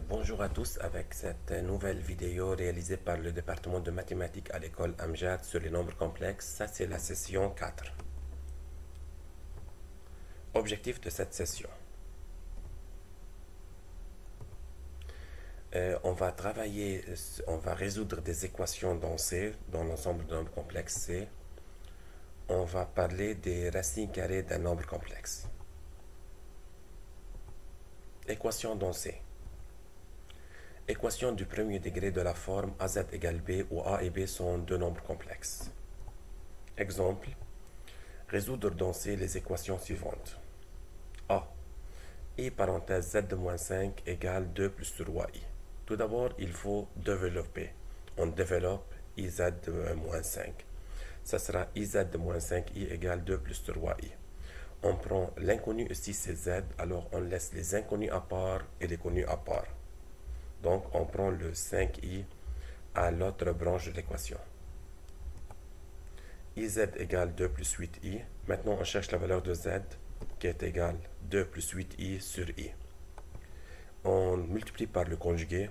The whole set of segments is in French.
Bonjour à tous avec cette nouvelle vidéo réalisée par le département de mathématiques à l'école Amjad sur les nombres complexes. Ça, c'est la session 4. Objectif de cette session. On va on va résoudre des équations dans C, dans l'ensemble de nombres complexes C. On va parler des racines carrées d'un nombre complexe. Équation dans C. Équation du premier degré de la forme AZ égale B où A et B sont deux nombres complexes. Exemple, résoudre dans C les équations suivantes. A. I parenthèse Z de moins 5 égale 2 plus 3I. Tout d'abord, il faut développer. On développe IZ de moins 5. Ça sera IZ de moins 5I égale 2 plus 3I. On prend l'inconnu ici, c'est Z, alors on laisse les inconnus à part et les connus à part. Donc, on prend le 5i à l'autre branche de l'équation. IZ égale 2 plus 8i. Maintenant, on cherche la valeur de Z qui est égale 2 plus 8i sur i. On multiplie par le conjugué.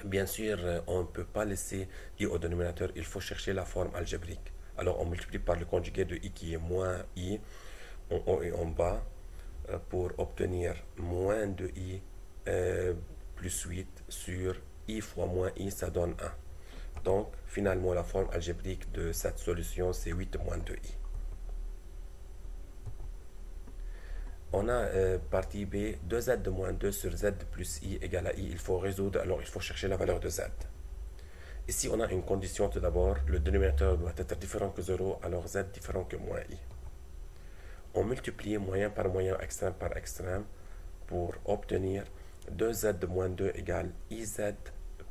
Bien sûr, on ne peut pas laisser i au dénominateur, il faut chercher la forme algébrique. Alors, on multiplie par le conjugué de i qui est moins i en haut et en bas pour obtenir moins de i plus 8 sur i fois moins i, ça donne 1. Donc, finalement, la forme algébrique de cette solution, c'est 8 moins 2i. On a partie B, 2z de moins 2 sur z plus i égale à i. Il faut résoudre, alors il faut chercher la valeur de z. Ici, on a une condition tout d'abord. Le dénominateur doit être différent que 0, alors z différent que moins i. On multiplie moyen par moyen, extrême par extrême, pour obtenir 2z de moins 2 égale iz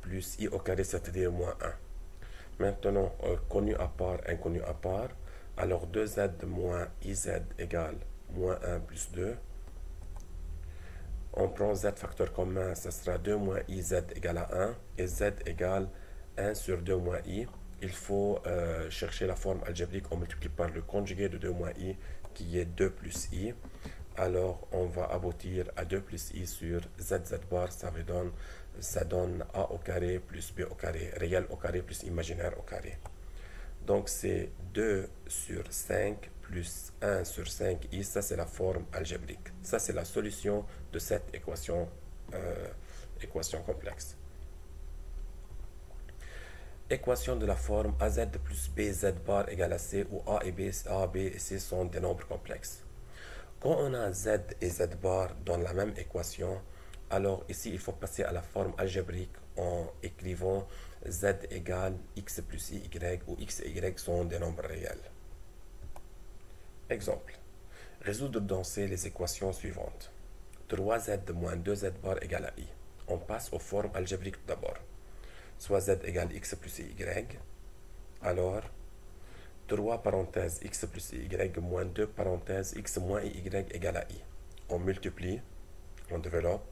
plus i au carré, c'est-à-dire moins 1. Maintenant, connu à part, inconnu à part. Alors 2z de moins iz égale moins 1 plus 2. On prend z facteur commun, ça sera 2 moins iz égale à 1. Et z égale 1 sur 2 moins i. Il faut chercher la forme algébrique. On multiplie par le conjugué de 2 moins i, qui est 2 plus i. Alors, on va aboutir à 2 plus i sur z bar. Ça donne a au carré plus b au carré, réel au carré plus imaginaire au carré. Donc, c'est 2 sur 5 plus 1 sur 5i. Ça, c'est la forme algébrique. Ça, c'est la solution de cette équation complexe. Équation de la forme az plus bz bar égale à c, où a, B et c sont des nombres complexes. Quand on a z et z bar dans la même équation, alors ici, il faut passer à la forme algébrique en écrivant z égale x plus y, où x et y sont des nombres réels. Exemple. Résoudre dans C les équations suivantes. 3z de moins 2z bar égale à i. On passe aux formes algébriques d'abord. Soit z égale x plus y. Alors, 3 parenthèses x plus y moins 2 parenthèses x moins y égale à i. On multiplie, on développe.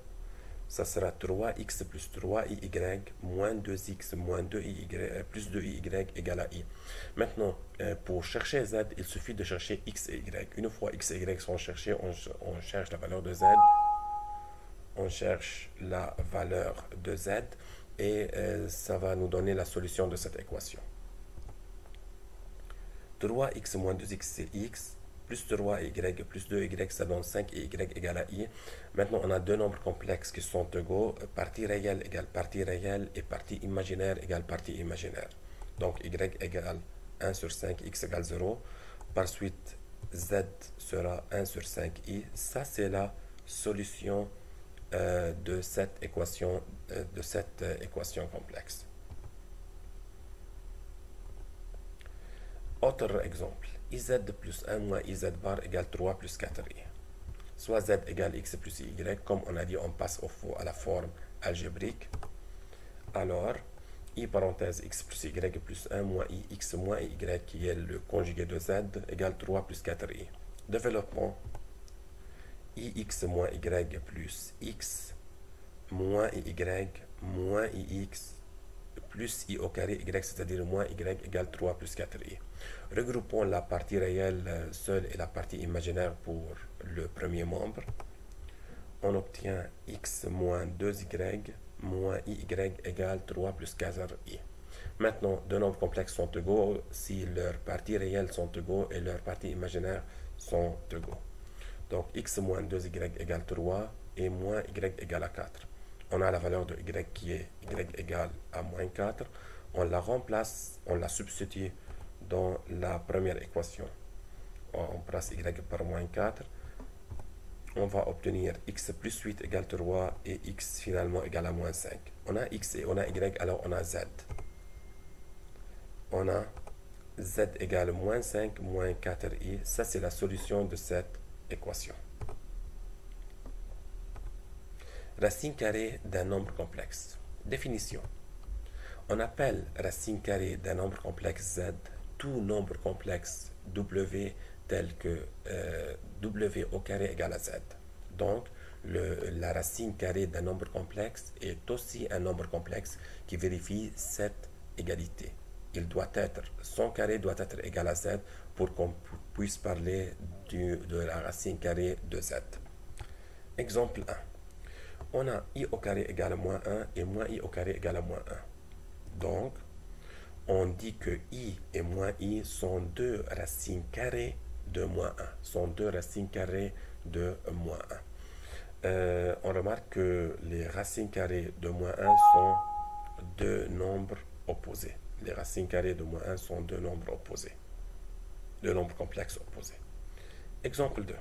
Ça sera 3x plus 3y moins 2x moins 2y plus 2y égale à i. Maintenant, pour chercher z, il suffit de chercher x et y. Une fois x et y sont cherchés, on cherche la valeur de z. On cherche la valeur de z et ça va nous donner la solution de cette équation. 3x moins 2x, c'est x, plus 3y plus 2y, ça donne 5y égale à i. Maintenant, on a deux nombres complexes qui sont égaux. Partie réelle égale partie réelle et partie imaginaire égale partie imaginaire. Donc, y égale 1 sur 5, x égale 0. Par suite, z sera 1 sur 5i. Ça, c'est la solution de cette équation complexe. Autre exemple, iz plus 1 moins iz bar égale 3 plus 4i. Soit z égale x plus y, comme on a dit, on passe à la forme algébrique. Alors, i parenthèse x plus y plus 1 moins i x moins y, qui est le conjugué de z, égale 3 plus 4i. Développement, ix moins y plus x moins y moins ix plus i au carré y, c'est-à-dire moins y égale 3 plus 4i. Regroupons la partie réelle seule et la partie imaginaire pour le premier membre. on obtient x moins 2y moins y égale 3 plus 4i. Maintenant, deux nombres complexes sont égaux si leurs parties réelles sont égaux et leurs parties imaginaires sont égaux. Donc, x moins 2y égale 3 et moins y égale à 4. On a la valeur de y qui est y égale à moins 4. On la remplace, on la substitue dans la première équation. On remplace y par moins 4. On va obtenir x plus 8 égale 3 et x finalement égale à moins 5. On a x et on a y, alors on a z. On a z égale moins 5 moins 4i. Ça, c'est la solution de cette équation. Racine carrée d'un nombre complexe. Définition. On appelle racine carrée d'un nombre complexe z tout nombre complexe w tel que w au carré égale à z. Donc, la racine carrée d'un nombre complexe est aussi un nombre complexe qui vérifie cette égalité. Son carré doit être égal à z pour qu'on puisse parler de la racine carrée de z. Exemple 1. On a i au carré égale à moins 1 et moins i au carré égale à moins 1. Donc, on dit que i et moins i sont deux racines carrées de moins 1. Sont deux racines carrées de moins 1. On remarque que les racines carrées de moins 1 sont deux nombres opposés. Les racines carrées de moins 1 sont deux nombres opposés. Deux nombres complexes opposés. Exemple 2.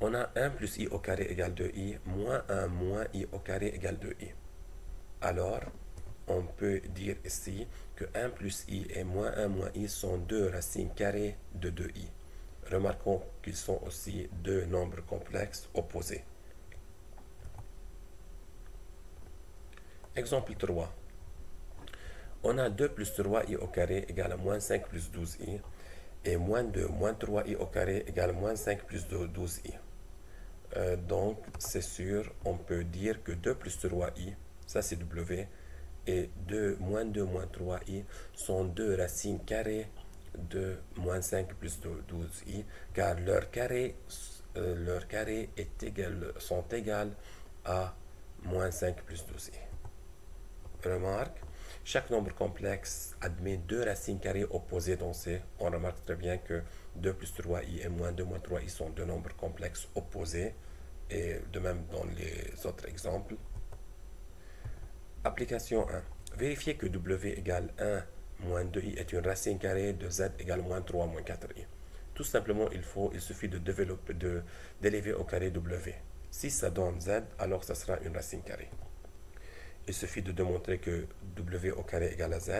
On a 1 plus i au carré égale 2i, moins 1 moins i au carré égale 2i. Alors, on peut dire ici que 1 plus i et moins 1 moins i sont deux racines carrées de 2i. Remarquons qu'ils sont aussi deux nombres complexes opposés. Exemple 3. On a 2 plus 3i au carré égale à moins 5 plus 12i et moins 2 moins 3i au carré égale à moins 5 plus 12i. Donc, c'est sûr, on peut dire que 2 plus 3i, ça c'est w, et 2 moins 3i sont deux racines carrées de moins 5 plus 12i, car leurs carrés sont égales à moins 5 plus 12i. Remarque, chaque nombre complexe admet deux racines carrées opposées dans C. On remarque très bien que 2 plus 3i et moins 2 moins 3i sont deux nombres complexes opposés, et de même dans les autres exemples. Application 1. Vérifier que w égale 1 moins 2i est une racine carrée de z égale moins 3 moins 4i. Tout simplement, il suffit d'élever au carré w. Si ça donne z, alors ça sera une racine carrée. Il suffit de démontrer que w au carré égale à z.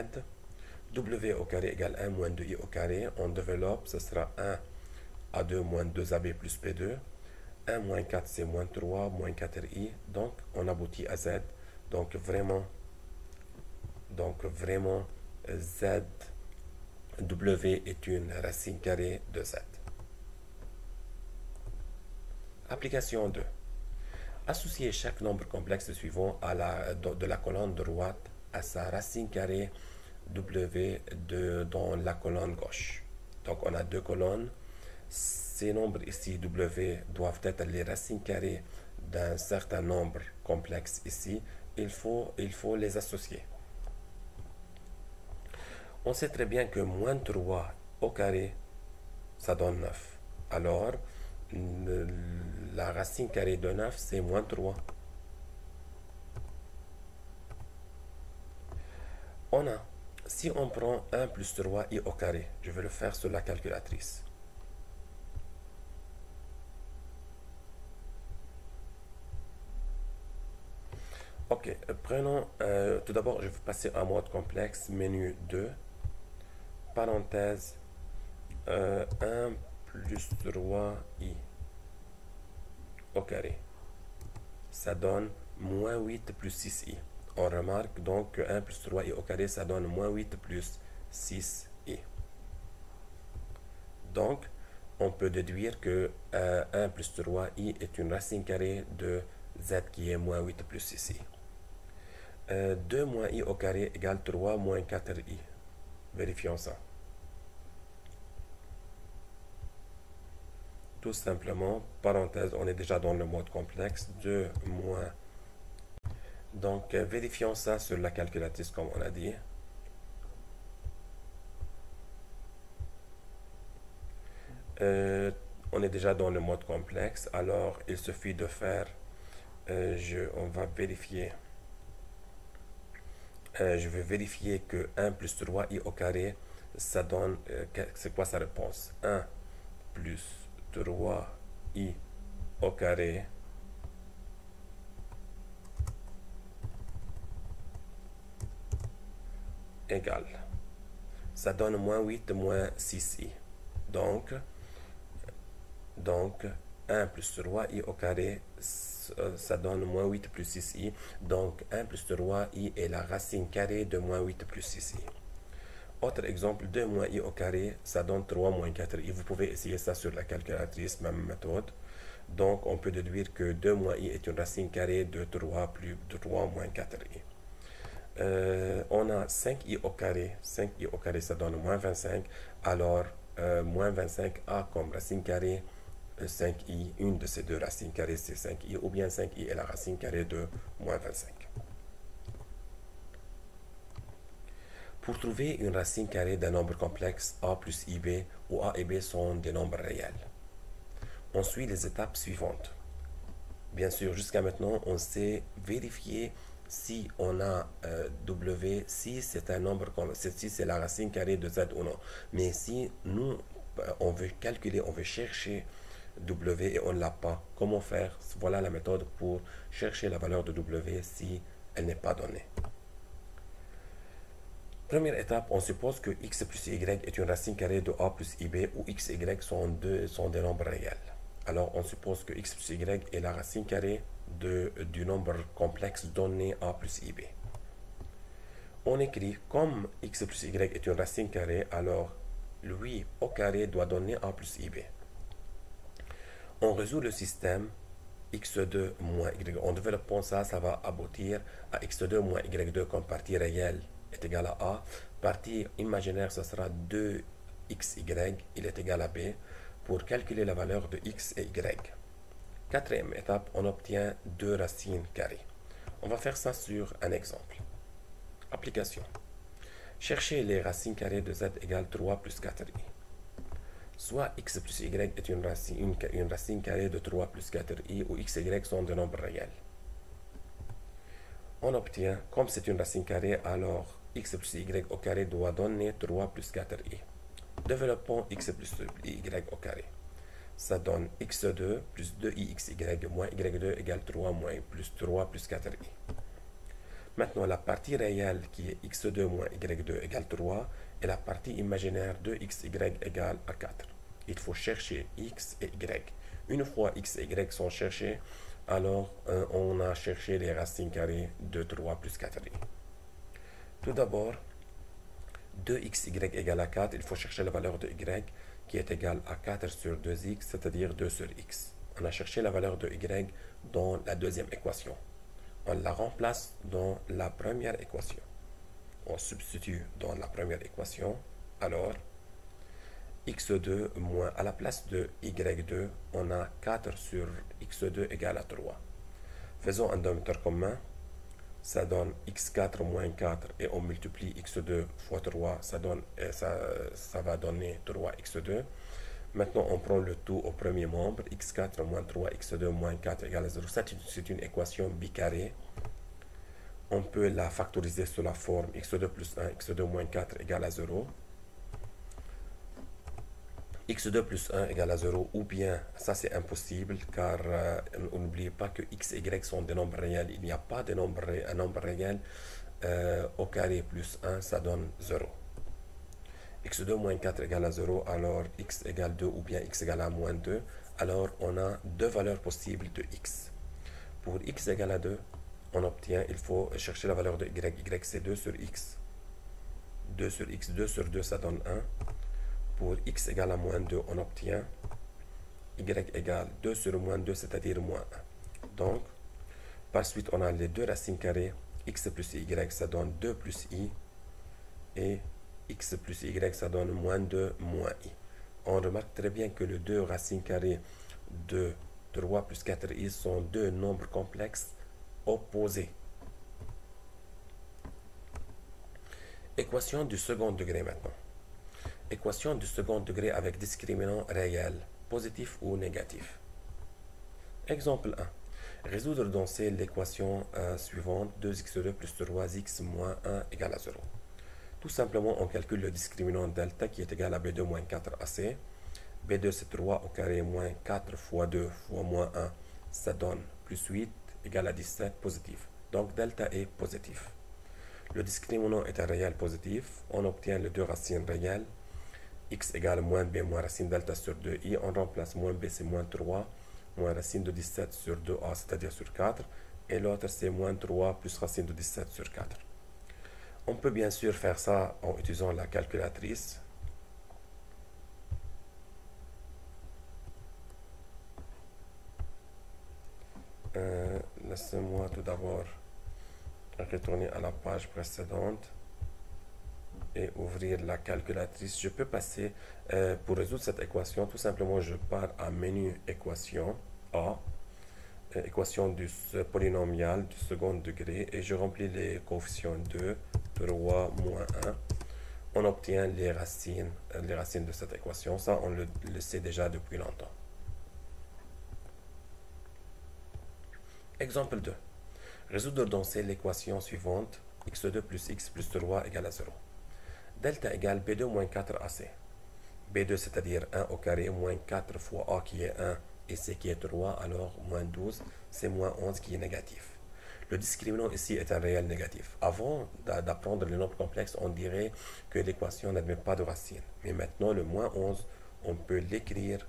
W au carré égale 1 moins 2i au carré. On développe, ce sera 1 à 2 moins 2ab plus p2. 1 moins 4, c'est moins 3 moins 4i. Donc, on aboutit à z. Donc, vraiment, z, w est une racine carrée de z. Application 2. Associer chaque nombre complexe suivant de la colonne droite à sa racine carrée w dans la colonne gauche. Donc on a deux colonnes. Ces nombres ici w doivent être les racines carrées d'un certain nombre complexe ici. Il faut les associer. On sait très bien que moins 3 au carré, ça donne 9. Alors, la racine carrée de 9, c'est moins 3. Si on prend 1 plus 3i au carré, je vais le faire sur la calculatrice. Ok, prenons, tout d'abord, je vais passer en mode complexe, menu 2, parenthèse, 1 plus 3i au carré. Ça donne moins 8 plus 6i. On remarque donc que 1 plus 3i au carré, ça donne moins 8 plus 6i. Donc, on peut déduire que 1 plus 3i est une racine carrée de z qui est moins 8 plus 6i. 2 moins i au carré égale 3 moins 4i. Vérifions ça. tout simplement, parenthèse, on est déjà dans le mode complexe, 2 moins. Donc, vérifions ça sur la calculatrice comme on a dit. On est déjà dans le mode complexe, alors il suffit de faire, on va vérifier, je vais vérifier que 1 plus 3i au carré, ça donne, c'est quoi sa réponse? 1 plus 3i au carré égale, ça donne moins 8 moins 6i. Donc 1 plus 3i au carré, ça donne moins 8 plus 6i. Donc 1 plus 3i est la racine carrée de moins 8 plus 6i. Autre exemple, 2 moins i au carré, ça donne 3 moins 4i. Vous pouvez essayer ça sur la calculatrice, même méthode. Donc on peut déduire que 2 moins i est une racine carrée de 3 plus de 3 moins 4i. On a 5i au carré. 5i au carré, ça donne moins 25. Alors, moins 25 a comme racine carrée 5i. Une de ces deux racines carrées, c'est 5i. Ou bien 5i est la racine carrée de moins 25. Pour trouver une racine carrée d'un nombre complexe a plus ib, où a et b sont des nombres réels, on suit les étapes suivantes. Bien sûr, jusqu'à maintenant, on sait vérifier si on a w, si c'est un nombre, si c'est la racine carrée de z ou non. Mais si nous, on veut calculer, on veut chercher w et on ne l'a pas, comment faire? Voilà la méthode pour chercher la valeur de w si elle n'est pas donnée. Première étape, on suppose que x plus y est une racine carrée de a plus ib, où x et y sont des nombres réels. Alors, on suppose que x plus y est la racine carrée du nombre complexe donné a plus ib. On écrit, comme x plus y est une racine carrée, alors lui au carré doit donner a plus ib. On résout le système x2 moins y. En développant ça, ça va aboutir à x2 moins y2 comme partie réelle est égal à a. Partie imaginaire, ce sera 2xy, il est égal à b, pour calculer la valeur de x et y. Quatrième étape, on obtient deux racines carrées. On va faire ça sur un exemple. Application. Chercher les racines carrées de z égale 3 plus 4i. Soit x plus y est une racine carrée de 3 plus 4i, où x et y sont des nombres réels. On obtient, comme c'est une racine carrée, alors x plus y au carré doit donner 3 plus 4i. Développons x plus y au carré. Ça donne x2 plus 2ixy moins y2 égale 3 moins plus 3 plus 4i. Maintenant, la partie réelle qui est x2 moins y2 égale 3 et la partie imaginaire 2xy égale à 4. Il faut chercher x et y. Une fois x et y sont cherchés, alors on a cherché les racines carrées de 3 plus 4i. Tout d'abord, 2xy égale à 4, il faut chercher la valeur de y qui est égale à 4 sur 2x, c'est-à-dire 2 sur x. On a cherché la valeur de y dans la deuxième équation. On la remplace dans la première équation. On substitue dans la première équation. Alors, x2 moins, à la place de y2, on a 4 sur x2 égale à 3. Faisons un dénominateur commun. Ça donne x4 moins 4 et on multiplie x2 fois 3, ça va donner 3x2. Maintenant, on prend le tout au premier membre, x4 moins 3, x2 moins 4 égale à 0. C'est une équation bicarrée. On peut la factoriser sous la forme x2 plus 1, x2 moins 4 égale à 0. x2 plus 1 égale à 0, ou bien, ça c'est impossible, car on n'oublie pas que x et y sont des nombres réels. Il n'y a pas de un nombre réel au carré plus 1, ça donne 0. x2 moins 4 égale à 0, alors x égale 2 ou bien x égale à moins 2. Alors on a deux valeurs possibles de x. Pour x égale à 2, on obtient, il faut chercher la valeur de y. Y c'est 2 sur x. 2 sur x, 2 sur 2, ça donne 1. Pour x égale à moins 2, on obtient y égale 2 sur moins 2, c'est-à-dire moins 1. Donc, par suite, on a les deux racines carrées. X plus y, ça donne 2 plus i. Et x plus y, ça donne moins 2 moins i. On remarque très bien que les deux racines carrées de 3 plus 4i sont deux nombres complexes opposés. Équation du second degré maintenant. Équation du second degré avec discriminant réel, positif ou négatif. Exemple 1. Résoudre dans C l'équation suivante 2x2 plus 3x moins 1 égale à 0. Tout simplement, on calcule le discriminant delta qui est égal à B2 moins 4AC. B2 c'est 3 au carré moins 4 fois 2 fois moins 1. Ça donne plus 8 égale à 17 positif. Donc delta est positif. Le discriminant est un réel positif. On obtient les deux racines réelles. X égale moins B moins racine delta sur 2i. On remplace moins B c'est moins 3 moins racine de 17 sur 2a, c'est-à-dire sur 4. Et l'autre c'est moins 3 plus racine de 17 sur 4. On peut bien sûr faire ça en utilisant la calculatrice. Laissez-moi tout d'abord retourner à la page précédente et ouvrir la calculatrice. Je peux passer, pour résoudre cette équation, tout simplement je pars à menu équation A, équation du polynomial du second degré, et je remplis les coefficients 2, 3, moins 1. On obtient les racines de cette équation. Ça, on le sait déjà depuis longtemps. Exemple 2. Résoudre dans C l'équation suivante, x2 plus x plus 3 égale à 0. Delta égale B2 moins 4AC. B2 c'est-à-dire 1 au carré moins 4 fois A qui est 1 et C qui est 3, alors moins 12, c'est moins 11 qui est négatif. Le discriminant ici est un réel négatif. Avant d'apprendre les nombres complexes, on dirait que l'équation n'admet pas de racine. Mais maintenant, le moins 11, on peut l'écrire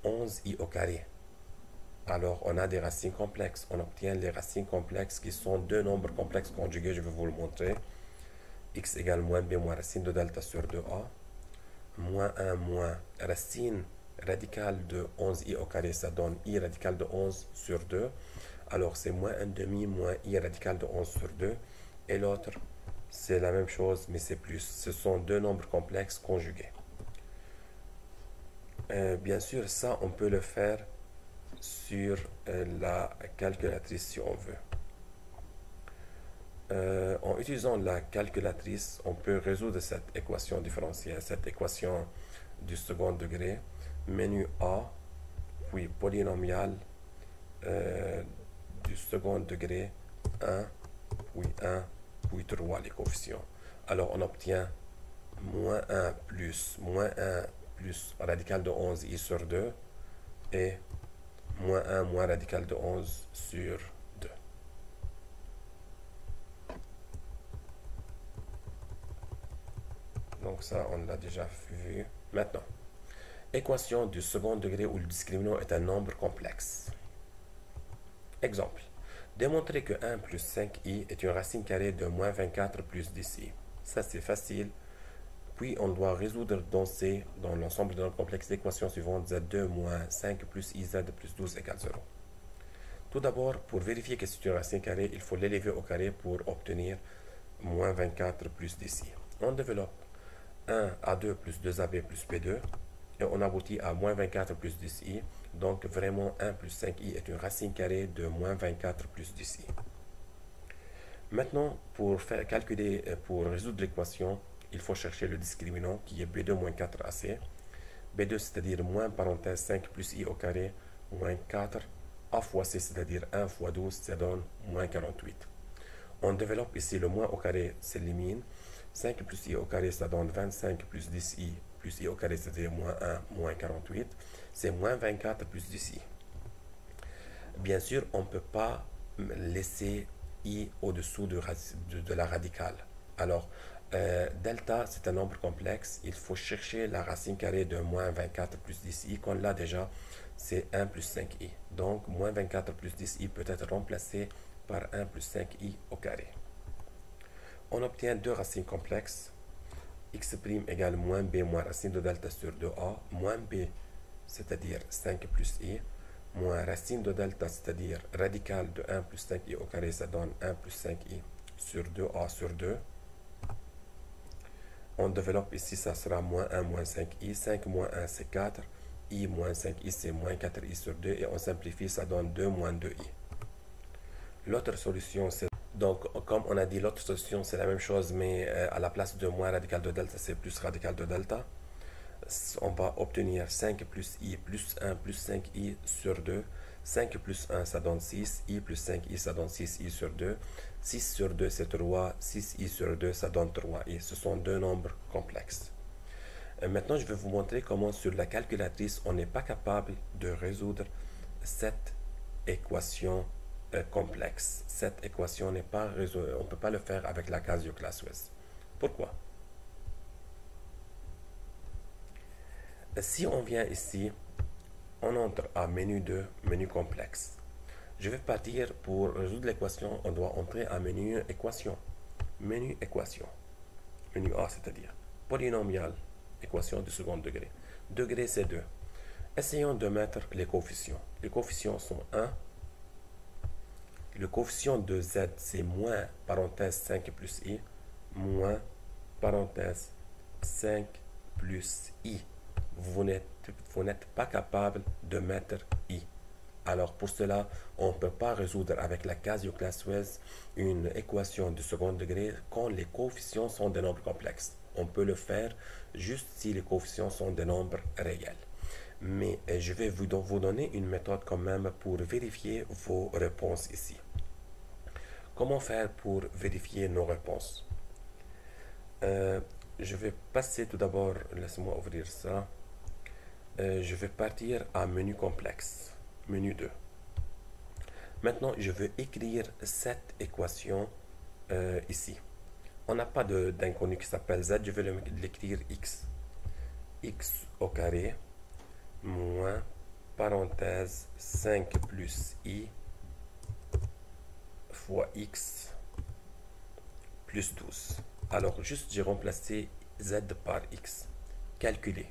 11i au carré. Alors, on a des racines complexes. On obtient les racines complexes qui sont deux nombres complexes conjugués. Je vais vous le montrer. X égale moins B moins racine de delta sur 2a. Moins 1 moins racine radicale de 11i au carré, ça donne i radicale de 11 sur 2. Alors, c'est moins 1 demi moins i radicale de 11 sur 2. Et l'autre, c'est la même chose, mais c'est plus. Ce sont deux nombres complexes conjugués. Bien sûr, ça, on peut le faire sur la calculatrice si on veut. En utilisant la calculatrice, on peut résoudre cette équation différentielle, cette équation du second degré. Menu A, puis polynomial du second degré, 1, puis 3, les coefficients. Alors on obtient moins 1 plus radical de 11 i sur 2 et moins 1 moins radical de 11 sur 2. Donc ça, on l'a déjà vu. Maintenant, équation du second degré où le discriminant est un nombre complexe. Exemple. Démontrer que 1 plus 5i est une racine carrée de moins 24 plus 10i. Ça, c'est facile. Puis, on doit résoudre dans l'ensemble de nombres complexes l'équation suivante, z2 moins 5 plus iz plus 12 égale 0. Tout d'abord, pour vérifier que c'est une racine carrée, il faut l'élever au carré pour obtenir moins 24 plus 10i. On développe 1 à 2 plus 2ab plus p2 et on aboutit à moins 24 plus 10i. Donc, vraiment, 1 plus 5i est une racine carrée de moins 24 plus 10i. Maintenant, pour résoudre l'équation, il faut chercher le discriminant qui est B2 moins 4AC. B2 c'est-à-dire moins parenthèse 5 plus i au carré moins 4 A fois C c'est-à-dire 1 fois 12, ça donne moins 48. On développe ici le moins au carré s'élimine. 5 plus i au carré ça donne 25 plus 10i plus i au carré c'est-à-dire moins 1 moins 48. C'est moins 24 plus 10i. Bien sûr, on ne peut pas laisser i au-dessous de la radicale. Alors, delta, c'est un nombre complexe. Il faut chercher la racine carrée de moins 24 plus 10i. Qu'on l'a déjà, c'est 1 plus 5i. Donc, moins 24 plus 10i peut être remplacé par 1 plus 5i au carré. On obtient deux racines complexes. X' égale moins b moins racine de delta sur 2a. Moins b, c'est-à-dire 5 plus i. Moins racine de delta, c'est-à-dire radicale de 1 plus 5i au carré, ça donne 1 plus 5i sur 2a sur 2. On développe ici, ça sera moins 1, moins 5i. 5 moins 1, c'est 4. I moins 5i, c'est moins 4i sur 2. Et on simplifie, ça donne 2 moins 2i. L'autre solution, c'est... Donc, comme on a dit, l'autre solution, c'est la même chose, mais à la place de moins radical de delta, c'est plus radical de delta. On va obtenir 5 plus i plus 1 plus 5i sur 2. 5 plus 1, ça donne 6. I plus 5i, ça donne 6i sur 2. 6 sur 2, c'est 3. 6i sur 2, ça donne 3i. Ce sont deux nombres complexes. Maintenant, je vais vous montrer comment sur la calculatrice, on n'est pas capable de résoudre cette équation complexe. Cette équation n'est pas résolue. On ne peut pas le faire avec la Casio-Classe-Wess. Pourquoi? Si on vient ici, on entre à menu 2, menu complexe. Je vais partir pour résoudre l'équation, on doit entrer à menu équation. Menu équation. Menu A, c'est-à-dire polynomial, équation du second degré. Degré, c'est 2. Essayons de mettre les coefficients. Les coefficients sont 1. Le coefficient de z, c'est moins, parenthèse 5 plus i, moins, parenthèse 5 plus i. Vous n'êtes pas capable de mettre i. Alors pour cela, on ne peut pas résoudre avec la Casio-Classe-Wess une équation du second degré quand les coefficients sont des nombres complexes. On peut le faire juste si les coefficients sont des nombres réels. Mais je vais vous donner une méthode quand même pour vérifier vos réponses ici. Comment faire pour vérifier nos réponses? Je vais passer tout d'abord, laissez-moi ouvrir ça. Je vais partir à menu complexe, menu 2. Maintenant, je veux écrire cette équation ici. On n'a pas d'inconnu qui s'appelle z, je vais l'écrire x. X au carré moins parenthèse 5 plus i fois x plus 12. Alors, juste j'ai remplacé z par x. Calculer.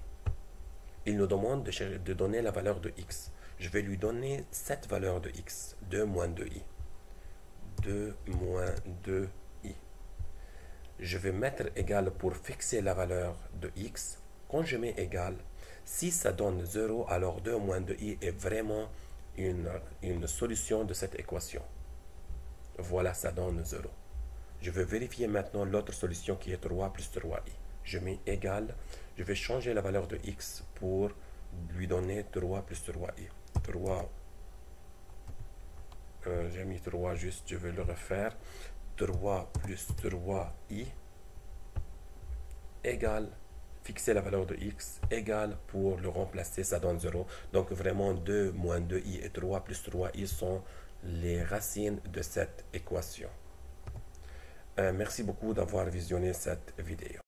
Il nous demande de donner la valeur de x. Je vais lui donner cette valeur de x. 2 moins 2i. 2 moins 2i. Je vais mettre égal pour fixer la valeur de x. Quand je mets égal, si ça donne 0, alors 2 moins 2i est vraiment une solution de cette équation. Voilà, ça donne 0. Je vais vérifier maintenant l'autre solution qui est 3 plus 3i. Je mets égal. Je vais changer la valeur de x pour lui donner 3 plus 3i. 3. J'ai mis 3 juste, je vais le refaire. 3 plus 3i égale, fixer la valeur de x, égale pour le remplacer, ça donne 0. Donc vraiment 2 moins 2i et 3 plus 3i sont les racines de cette équation. Merci beaucoup d'avoir visionné cette vidéo.